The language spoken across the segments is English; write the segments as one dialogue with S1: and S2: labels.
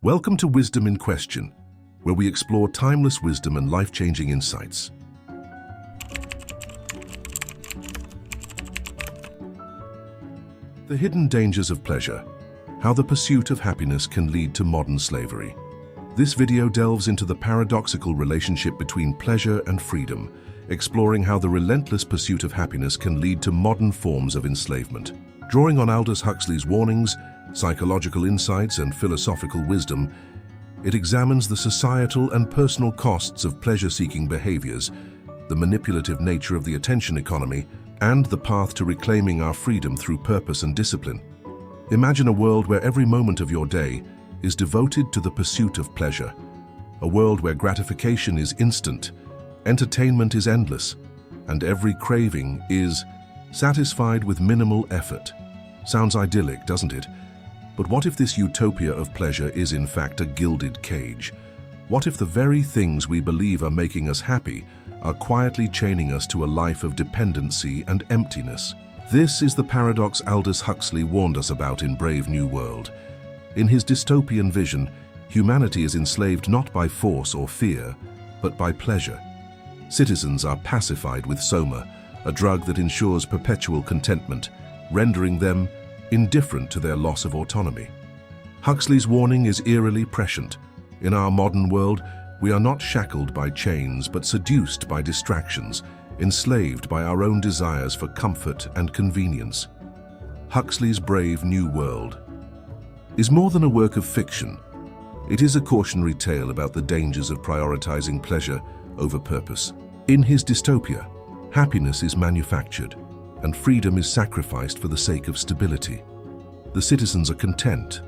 S1: Welcome to Wisdom in Question, where we explore timeless wisdom and life-changing insights. The hidden dangers of pleasure, how the pursuit of happiness can lead to modern slavery. This video delves into the paradoxical relationship between pleasure and freedom, exploring how the relentless pursuit of happiness can lead to modern forms of enslavement. Drawing on Aldous Huxley's warnings, psychological insights, and philosophical wisdom, it examines the societal and personal costs of pleasure-seeking behaviors, the manipulative nature of the attention economy, and the path to reclaiming our freedom through purpose and discipline. Imagine a world where every moment of your day is devoted to the pursuit of pleasure, a world where gratification is instant, entertainment is endless, and every craving is satisfied with minimal effort. Sounds idyllic, doesn't it? But what if this utopia of pleasure is in fact a gilded cage? What if the very things we believe are making us happy are quietly chaining us to a life of dependency and emptiness? This is the paradox Aldous Huxley warned us about in Brave New World. In his dystopian vision, humanity is enslaved not by force or fear, but by pleasure. Citizens are pacified with soma, a drug that ensures perpetual contentment, rendering them indifferent to their loss of autonomy. Huxley's warning is eerily prescient. In our modern world, we are not shackled by chains, but seduced by distractions, enslaved by our own desires for comfort and convenience. Huxley's Brave New World is more than a work of fiction. It is a cautionary tale about the dangers of prioritizing pleasure over purpose. In his dystopia, happiness is manufactured, and freedom is sacrificed for the sake of stability. The citizens are content,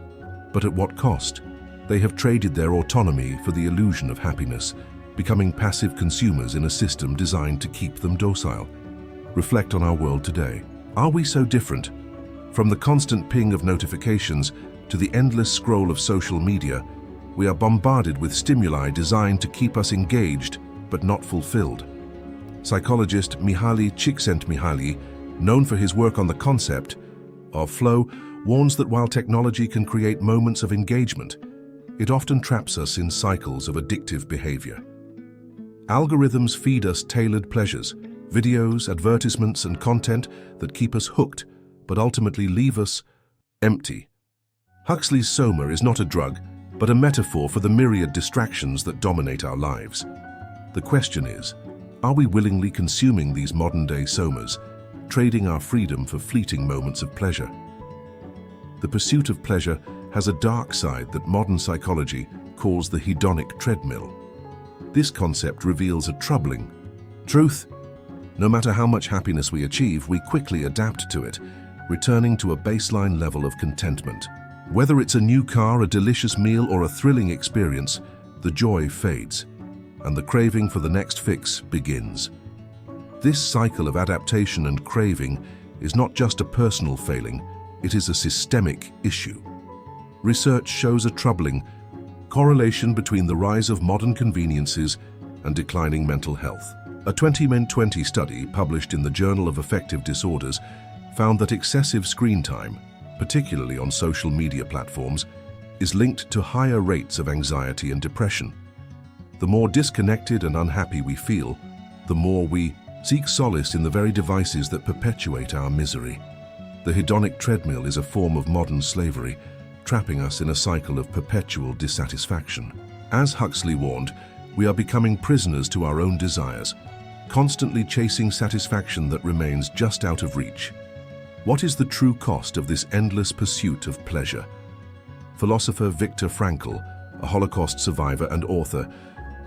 S1: but at what cost? They have traded their autonomy for the illusion of happiness, becoming passive consumers in a system designed to keep them docile. Reflect on our world today. Are we so different? From the constant ping of notifications to the endless scroll of social media, we are bombarded with stimuli designed to keep us engaged but not fulfilled. Psychologist Mihaly Csikszentmihalyi, known for his work on the concept of flow, warns that while technology can create moments of engagement, it often traps us in cycles of addictive behavior. Algorithms feed us tailored pleasures, videos, advertisements, and content that keep us hooked, but ultimately leave us empty. Huxley's soma is not a drug, but a metaphor for the myriad distractions that dominate our lives. The question is, are we willingly consuming these modern-day somas, trading our freedom for fleeting moments of pleasure? The pursuit of pleasure has a dark side that modern psychology calls the hedonic treadmill. This concept reveals a troubling truth. No matter how much happiness we achieve, we quickly adapt to it, returning to a baseline level of contentment. Whether it's a new car, a delicious meal, or a thrilling experience, the joy fades, and the craving for the next fix begins. This cycle of adaptation and craving is not just a personal failing, it is a systemic issue. Research shows a troubling correlation between the rise of modern conveniences and declining mental health. A 2020 study published in the Journal of Affective Disorders found that excessive screen time, particularly on social media platforms, is linked to higher rates of anxiety and depression. The more disconnected and unhappy we feel, the more we seek solace in the very devices that perpetuate our misery. The hedonic treadmill is a form of modern slavery, trapping us in a cycle of perpetual dissatisfaction. As Huxley warned, we are becoming prisoners to our own desires, constantly chasing satisfaction that remains just out of reach. What is the true cost of this endless pursuit of pleasure? Philosopher Viktor Frankl, a Holocaust survivor and author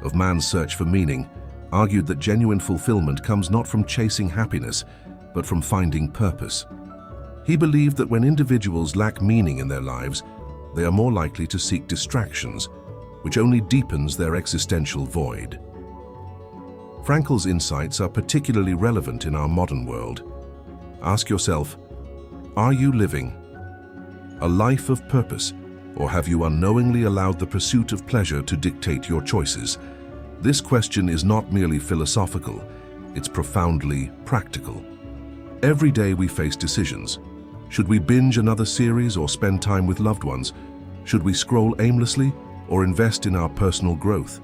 S1: of Man's Search for Meaning, argued that genuine fulfillment comes not from chasing happiness, but from finding purpose. He believed that when individuals lack meaning in their lives, they are more likely to seek distractions, which only deepens their existential void. Frankl's insights are particularly relevant in our modern world. Ask yourself, are you living a life of purpose, or have you unknowingly allowed the pursuit of pleasure to dictate your choices? This question is not merely philosophical, it's profoundly practical. Every day we face decisions. Should we binge another series or spend time with loved ones? Should we scroll aimlessly or invest in our personal growth?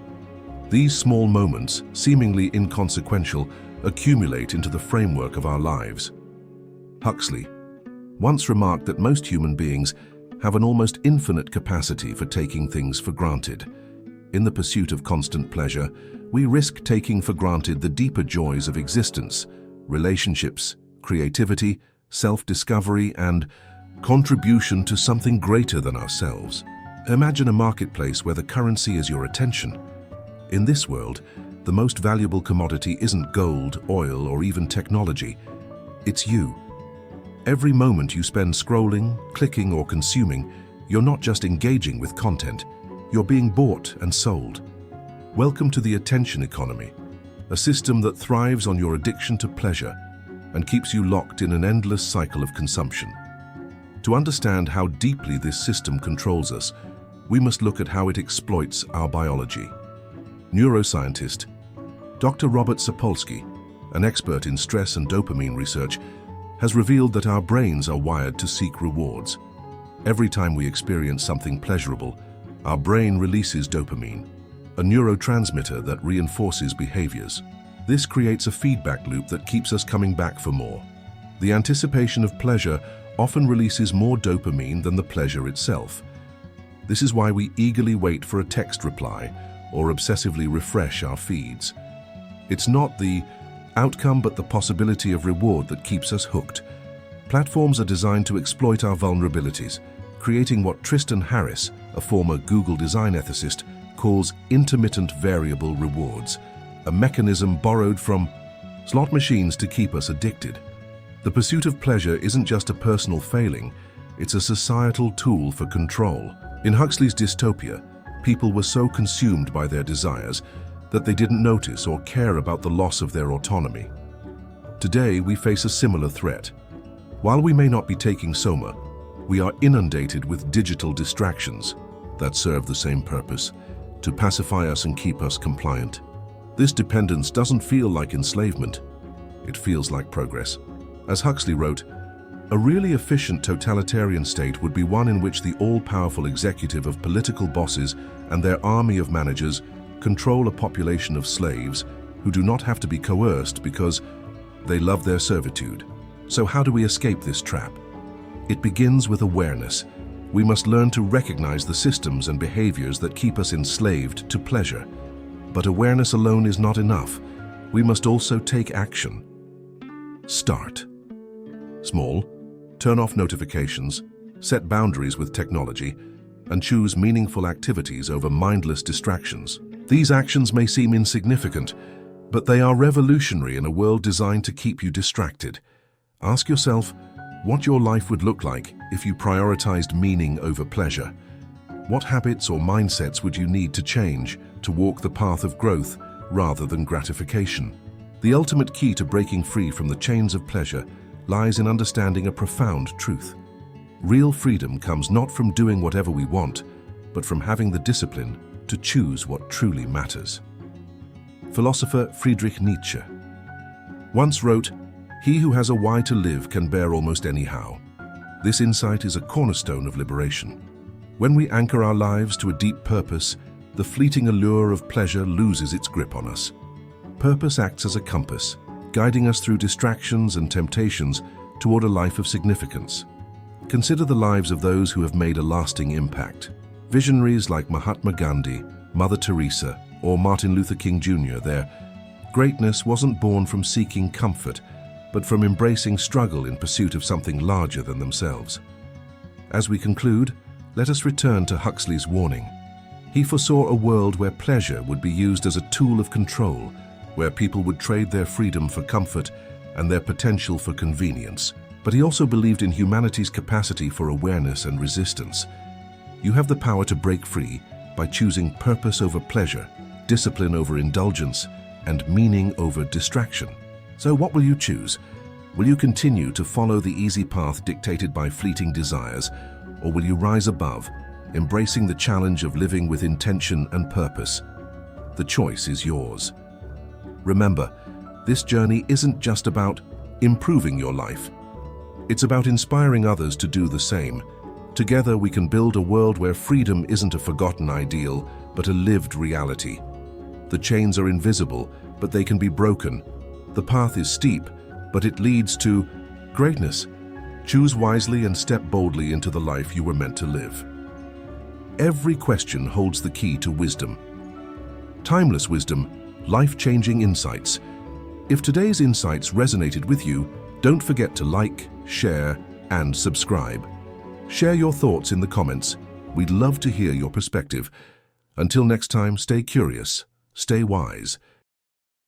S1: These small moments, seemingly inconsequential, accumulate into the framework of our lives. Huxley once remarked that most human beings have an almost infinite capacity for taking things for granted. In the pursuit of constant pleasure, we risk taking for granted the deeper joys of existence, relationships, creativity, self-discovery, and contribution to something greater than ourselves. Imagine a marketplace where the currency is your attention. In this world, the most valuable commodity isn't gold, oil, or even technology. It's you. Every moment you spend scrolling, clicking, or consuming, you're not just engaging with content, you're being bought and sold. Welcome to the attention economy, a system that thrives on your addiction to pleasure and keeps you locked in an endless cycle of consumption. To understand how deeply this system controls us, we must look at how it exploits our biology. Neuroscientist Dr. Robert Sapolsky, an expert in stress and dopamine research, has revealed that our brains are wired to seek rewards. Every time we experience something pleasurable, our brain releases dopamine, a neurotransmitter that reinforces behaviors. This creates a feedback loop that keeps us coming back for more. The anticipation of pleasure often releases more dopamine than the pleasure itself. This is why we eagerly wait for a text reply or obsessively refresh our feeds. It's not the outcome but the possibility of reward that keeps us hooked. Platforms are designed to exploit our vulnerabilities, creating what Tristan Harris, a former Google design ethicist, calls intermittent variable rewards, a mechanism borrowed from slot machines to keep us addicted. The pursuit of pleasure isn't just a personal failing, it's a societal tool for control. In Huxley's dystopia, people were so consumed by their desires that they didn't notice or care about the loss of their autonomy. Today, we face a similar threat. While we may not be taking soma, we are inundated with digital distractions that serve the same purpose, to pacify us and keep us compliant. This dependence doesn't feel like enslavement, it feels like progress. As Huxley wrote, a really efficient totalitarian state would be one in which the all-powerful executive of political bosses and their army of managers control a population of slaves who do not have to be coerced because they love their servitude. So how do we escape this trap? It begins with awareness. We must learn to recognize the systems and behaviors that keep us enslaved to pleasure. But awareness alone is not enough. We must also take action. Start small, turn off notifications, set boundaries with technology, and choose meaningful activities over mindless distractions. These actions may seem insignificant, but they are revolutionary in a world designed to keep you distracted. Ask yourself what your life would look like if you prioritized meaning over pleasure. What habits or mindsets would you need to change to walk the path of growth rather than gratification? The ultimate key to breaking free from the chains of pleasure lies in understanding a profound truth. Real freedom comes not from doing whatever we want, but from having the discipline to choose what truly matters. Philosopher Friedrich Nietzsche once wrote, "He who has a why to live can bear almost any how." This insight is a cornerstone of liberation. When we anchor our lives to a deep purpose, the fleeting allure of pleasure loses its grip on us. Purpose acts as a compass, guiding us through distractions and temptations toward a life of significance. Consider the lives of those who have made a lasting impact. Visionaries like Mahatma Gandhi, Mother Teresa, or Martin Luther King Jr., their greatness wasn't born from seeking comfort, but from embracing struggle in pursuit of something larger than themselves. As we conclude, let us return to Huxley's warning. He foresaw a world where pleasure would be used as a tool of control, where people would trade their freedom for comfort and their potential for convenience. But he also believed in humanity's capacity for awareness and resistance. You have the power to break free by choosing purpose over pleasure, discipline over indulgence, and meaning over distraction. So what will you choose? Will you continue to follow the easy path dictated by fleeting desires, or will you rise above, embracing the challenge of living with intention and purpose? The choice is yours. Remember, this journey isn't just about improving your life. It's about inspiring others to do the same, Together we can build a world where freedom isn't a forgotten ideal, but a lived reality. The chains are invisible, but they can be broken. The path is steep, but it leads to greatness. Choose wisely and step boldly into the life you were meant to live. Every question holds the key to wisdom. Timeless wisdom, life-changing insights. If today's insights resonated with you, don't forget to like, share, and subscribe. Share your thoughts in the comments. We'd love to hear your perspective. Until next time, stay curious, stay wise,